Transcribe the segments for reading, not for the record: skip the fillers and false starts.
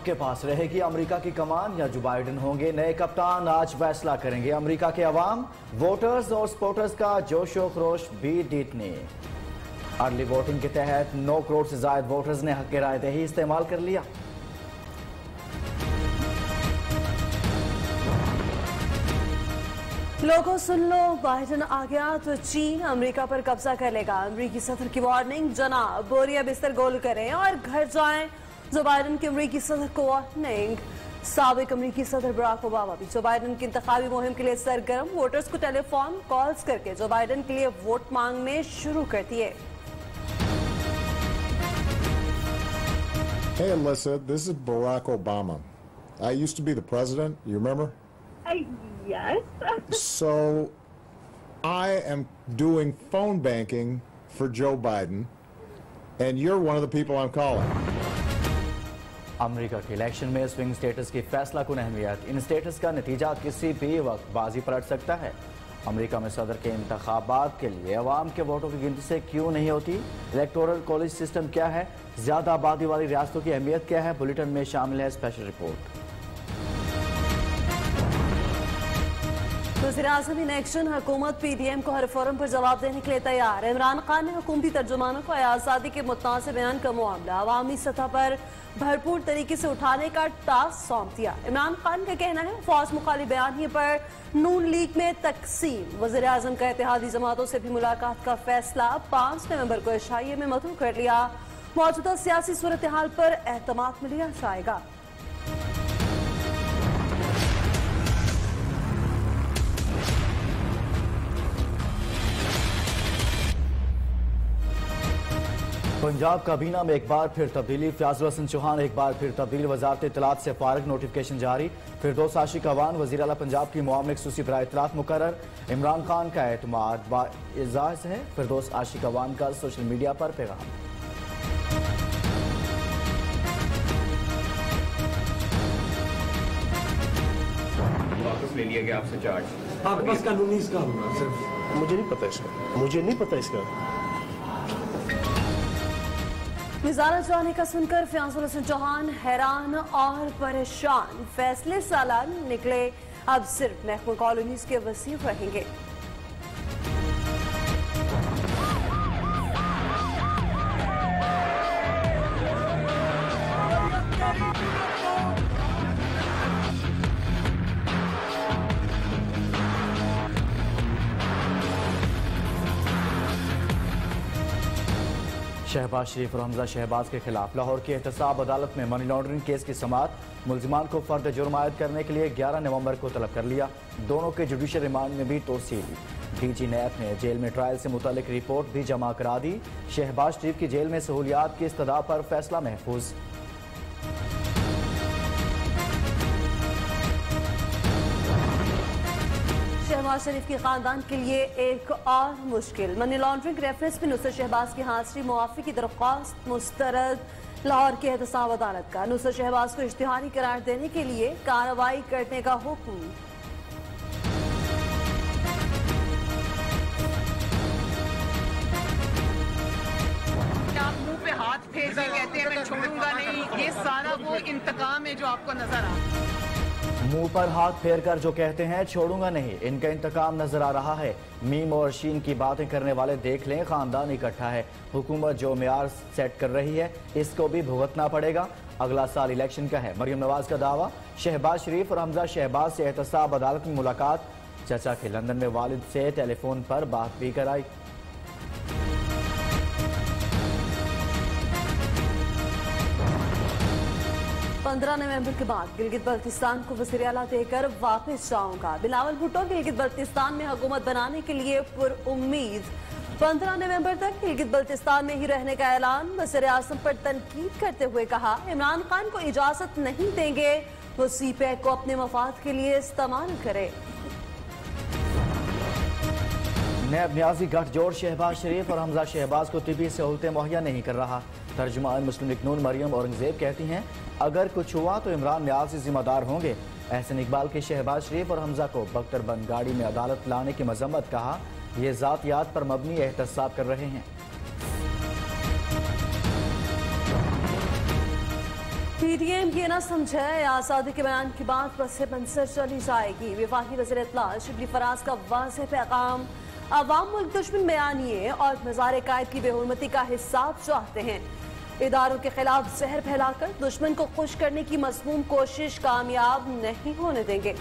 के पास रहेगी अमेरिका की कमान या जो बाइडेन होंगे नए कप्तान? आज फैसला करेंगे अमेरिका के अवाम, वोटर्स और सपोर्टर्स का जोशो खरोश भी जीतने। अर्ली वोटिंग के तहत 9 करोड़ से ज्यादा वोटर्स ने हक राय दही इस्तेमाल कर लिया। लोगों सुन लो, बाइडेन आ गया तो चीन अमेरिका पर कब्जा कर लेगा। अमेरिकी सदर की वार्निंग, जनाब बोरिया बिस्तर गोल करें और घर जाएं। जो बाइडेन की अमेरिकी सदर को वार्निंग। साबिक अमेरिकी सदर बराक ओबामा भी जो बाइडेन की इंतखाबी मुहिम के लिए सरगर्म, वोटर्स को टेलीफोन कॉल्स करके जो बाइडेन के लिए वोट मांगने शुरू कर दिए। Hey Alyssa, this is Barack Obama. I used to be the president, you remember? Yes. So I am doing phone banking for Joe Biden, and you're one of the people I'm calling. America के election में swing status की फैसला कुन अहमियत। In status का नतीजा किसी भी वक्त बाजी पलट सकता है। अमेरिका में सदर के इंतखाबात के लिए अवाम के वोटों की गिनती से क्यों नहीं होती? इलेक्टोरल कॉलेज सिस्टम क्या है? ज्यादा आबादी वाली रियासतों की अहमियत क्या है? बुलेटिन में शामिल है स्पेशल रिपोर्ट। वज़ीर-ए-आज़म इन एक्शन, हुकूमत पीडीएम को हर फोरम पर जवाब देने के लिए तैयार। इमरान खान ने हुकूमती तर्जुमानों को आज़ादी के मुत्तासिर बयान का मामला अवामी सतह पर भरपूर तरीके से उठाने का टास्क सौंप दिया। इमरान खान का कहना है फौज मुखाली बयानिए पर नून लीग में तकसीम। वज़ीर-ए-आज़म का इत्तेहादी जमातों से भी मुलाकात का फैसला 5 नवंबर को एशिया में मधु कर लिया। मौजूदा सियासी सूरत हाल पर एहतमाद में लिया जाएगा। पंजाब काबीना में एक बार फिर तब्दीली, फयाजुल हसन चौहान एक बार फिर तब्दील। वजारत इत्तलात से फारग, नोटिफिकेशन जारी। फिरदौस आशिक अवान वज़ीर आला पंजाब की मुआवने खसूसी बराए इत्तलात मुकर्रर। इमरान खान का एतमाद बाइज़्ज़ाज़ है। फिरदौस आशिक अवान का सोशल मीडिया पर पैगाम। वापस ले लिया गया आपसे चार्ज। आपके पास कानूनी इसका होगा सिर्फ? मुझे नहीं पता इसका। वज़ारत जाने का सुनकर फयाजुल हसन चौहान हैरान और परेशान। फैसले सालान निकले, अब सिर्फ महकमा कॉलोनीज के वसीफ रहेंगे। शहबाज शरीफ और हमजा शहबाज के खिलाफ लाहौर की एहतसाब अदालत में मनी लॉन्ड्रिंग केस की समाअत। मुल्जिमान को फर्द जुर्म आयद करने के लिए 11 नवंबर को तलब कर लिया। दोनों के जुडिशल रिमांड में भी तोसील। डीजी नैब ने जेल में ट्रायल से मुतालिक रिपोर्ट भी जमा करा दी। शहबाज शरीफ की जेल में सहूलियात की इस्तदा पर फैसला महफूज। शहबाज शरीफ के खानदान के लिए एक और मुश्किल। मनी लॉन्ड्रिंग रेफरेंस में नुसरत शहबाज की हाजिरी मुआफी की दरख्वास्त मुस्तरद। लाहौर की एहतसाब अदालत का नुसरत शहबाज को इश्तिहारी करार देने के लिए कार्रवाई करने का हुक्म। आप मुंह पे हाथ फेर के कहते हैं मैं छोड़ूंगा नहीं, ये सारा वो इंतकाम है जो आपको नजर आ रहा है। मुंह पर हाथ फेर कर जो कहते हैं छोड़ूंगा नहीं, इनका इंतकाम नजर आ रहा है। मीम और शीन की बातें करने वाले देख लें, खानदान इकट्ठा है। हुकूमत जो मेयार सेट कर रही है इसको भी भुगतना पड़ेगा। अगला साल इलेक्शन का है। मरियम नवाज का दावा, शहबाज शरीफ और हमजा शहबाज से एहतसाब अदालत में मुलाकात। चचा के लंदन में वालिद से टेलीफोन पर बात भी कराई। पंद्रह नवंबर के बाद गिलगित बल्तिस्तान को वज़ीर आला देकर वापस जाऊंगा। बिलावल भुट्टो गिलगित बल्तिस्तान में हुकूमत बनाने के लिए पुरउम्मीद। 15 नवंबर तक गिलगित बल्तिस्तान में ही रहने का ऐलान। वज़ीर-ए-आज़म पर तनकीद करते हुए कहा इमरान खान को इजाजत नहीं देंगे, वो सीपैक को अपने मफाद के लिए इस्तेमाल करे। नैब न्याजी गठजोड़ शहबाज शरीफ और हमजा शहबाज को तिबी सहूलतें मुहैया नहीं कर रहा। तर्जुमान मुस्लिम लीग नून मरियम औरंगजेब कहती हैं अगर कुछ हुआ तो इमरान न्याजी जिम्मेदार होंगे। एहसन इकबाल के शहबाज शरीफ और हमजा को बख्तरबंद गाड़ी में अदालत लाने की मजम्मत। कहा ये जातियात पर मबनी एहतसाब कर रहे हैं। पीडीएम ये ना समझे आजादी के बयान की बात बस मंसर चली जाएगी। वफाकी वज़ीर इत्तला शिबली फराज का वाज़ेह पैगाम, अवाम मुल्क दुश्मन बयानिए और मज़ार कायद की बेहुरमती का हिसाब चाहते हैं। इदारों के खिलाफ जहर फैलाकर दुश्मन को खुश करने की मज़मूम कोशिश कामयाब नहीं होने देंगे।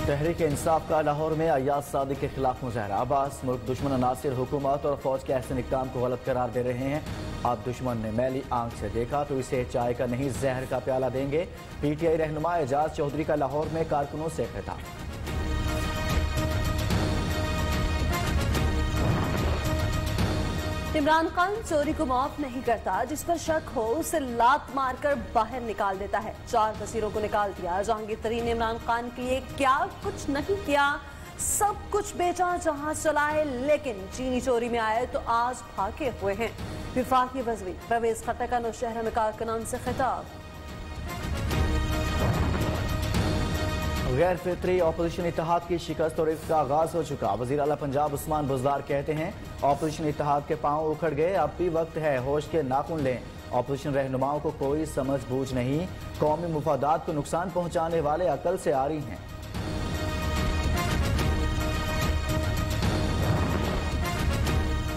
तहरीक इंसाफ का लाहौर में अय्याज सादिक के खिलाफ मुजाहरा। अब्बास मुल्क दुश्मन अनासिर हुकूमत और फौज के ऐसे इक़दाम को गलत करार दे रहे हैं। अब दुश्मन ने मैली आंख से देखा तो इसे चाय का नहीं जहर का प्याला देंगे। पीटीआई रहनुमा एजाज चौधरी का लाहौर में कारकुनों से खिताब। इमरान खान चोरी को माफ नहीं करता, जिस पर शक हो उसे लात मारकर बाहर निकाल देता है। 4 वजीरों को निकाल दिया। जहांगीर तरीन ने इमरान खान के लिए क्या कुछ नहीं किया, सब कुछ बेचा, जहाज चलाए, लेकिन चीनी चोरी में आए तो आज भागे हुए हैं। वफाकी वज़ीर परवेज खट्टर का नौशहरा में कारकुनान से खिताब। गैर फितरी ऑपोजिशन इत्तेहाद की शिकस्त और इसका आगाज हो चुका। वज़ीर आला पंजाब उस्मान बुज़दार कहते हैं ऑपोजिशन इत्तेहाद के पांव उखड़ गए, अब भी वक्त है होश के नाखून लें। ऑपोजिशन रहनुमाओं को कोई समझ बूझ नहीं, कौमी मुफादात को नुकसान पहुंचाने वाले अकल से आरी हैं।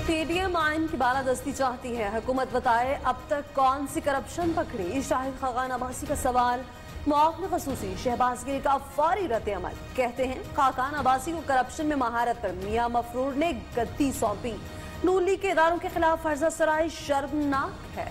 पीडीएम आइन की बालादस्ती चाहती है। हुकूमत बताए अब तक कौन सी करप्शन पकड़ी। शाहिद खाकान अब्बासी का सवाल। मुआवने खसूसी शहबाज गिल का फौरी रद्द अमल। कहते हैं खाकान अब्बासी को करप्शन में महारत पर मियां मफरूर ने गद्दी सौंपी। नून लीग के इदारों के खिलाफ फर्जा सराई शर्मनाक है।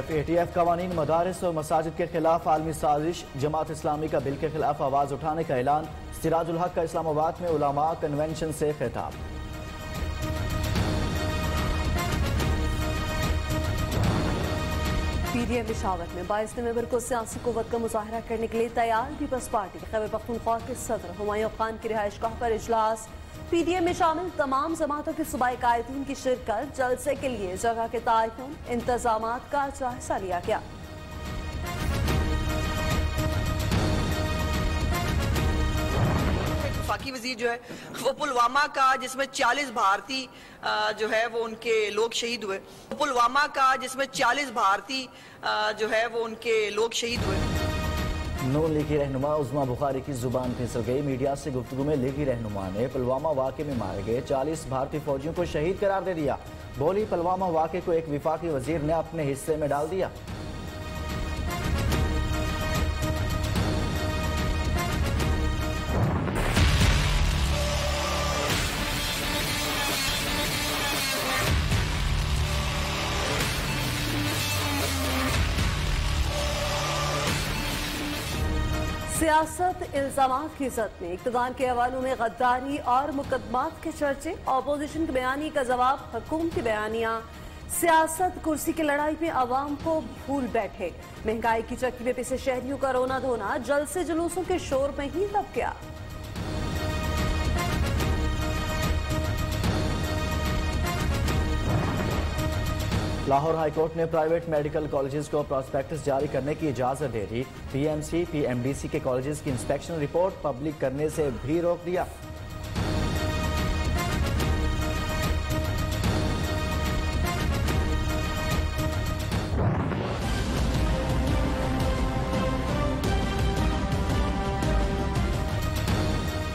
FATF कवानीन मदारिस और मसाजिद के खिलाफ आलमी साजिश। जमात इस्लामी का बिल के खिलाफ आवाज उठाने का ऐलान। सिराजुल हक का इस्लामाबाद में उलमा कन्वेंशन से खिताब। पीडीएम पेशावर में 22 नवंबर को सियासी कुव्वत का मुजाहरा करने के लिए तैयार। पीपल्स पार्टी खैबर पख्तूनख्वा के सदर हुमायूं खान की रिहाइशगाह पर इजलास। पीडीएम में शामिल तमाम जमातों के सूबाई कायदीन की शिरकत। जलसे के लिए जगह के तयन, इंतजामात का जायजा लिया गया। वफाकी वजीर जो है वो पुलवामा का जिसमें 40 भारतीय जो है वो उनके लोग शहीद हुए। पुलवामा का जिसमें 40 भारतीय जो है वो उनके लोग शहीद हुए। नून लीगी रहनुमा उज़मा बुखारी की जुबान फिसल गई। मीडिया से गुफ्तगू में लीगी रहनुमा ने पुलवामा वाक़े में मारे गए 40 भारतीय फौजियों को शहीद करार दे दिया। बोली पुलवामा वाक़े को एक विफाकी वजीर ने अपने हिस्से में डाल दिया। सियासत इल्जामात की जद में इक़्तिदार के हवालों में गद्दारी और मुकदमात के चर्चे। ऑपोजिशन के बयानी का जवाब हुकूमती बयानिया। सियासत कुर्सी की लड़ाई में अवाम को भूल बैठे। महंगाई की चक्की में पिसे शहरियों का रोना धोना जलसे जुलूसों के शोर में ही दब गया। लाहौर हाईकोर्ट ने प्राइवेट मेडिकल कॉलेजेस को प्रॉस्पेक्टस जारी करने की इजाजत दे दी। PMC, PMDC के कॉलेजेस की इंस्पेक्शन रिपोर्ट पब्लिक करने से भी रोक दिया।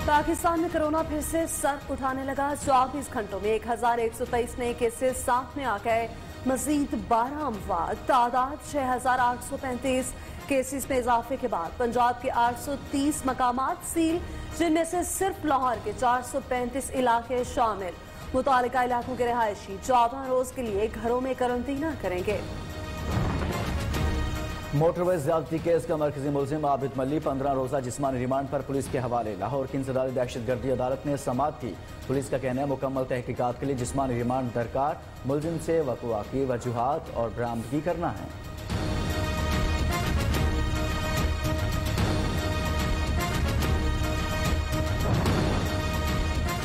पाकिस्तान में कोरोना फिर से सर उठाने लगा। 24 घंटों में 1123 नए केसेस सामने आ गए। मजीद 12 अमवात। तादाद 6835। केसेस में इजाफे के बाद पंजाब के 830 मकामात सील, जिनमें से सिर्फ लाहौर के 435 इलाके शामिल। मुतालिका इलाकों के रहायशी 14 रोज के लिए घरों में करंतना करेंगे। मोटरवे ज्यादती केस का मरकजी मुलजिम आबिद मल्ली 15 रोजा जिस्मानी रिमांड पर पुलिस के हवाले। लाहौर की इंसदादी दहशतगर्दी अदालत ने समाअत की। पुलिस का कहना है मुकम्मल तहकीकात के लिए जिस्मानी रिमांड दरकार। मुलजिम से वक़ुआ की वजूहात और बरामदगी करना है।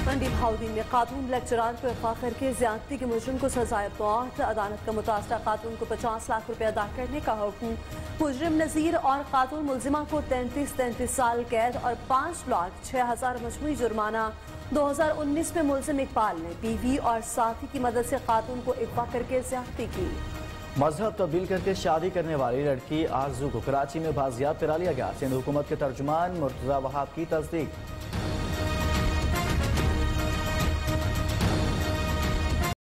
मंडी बहाउद्दीन में खातून लेक्चरार को अगवा करके ज्यादती के मुजरिम को सजाए मौत। अदालत का मुतासरा खातून को 50 लाख रुपए अदा करने का हुक्म। मुजरिम नजीर और खातून मुलजिमा को 33 साल कैद और 5,06,000 मजमूई जुर्माना। 2019 में मुलजिम इकबाल ने बीवी और साथी की मदद से खातून को अगवा करके ज्यादती की। मजहब तब्दील करके शादी करने वाली लड़की आरजू को कराची में बाजियाब करा लिया गया। सिंध हुकूमत के तर्जुमान मुर्तजा वहाब की तस्दीक।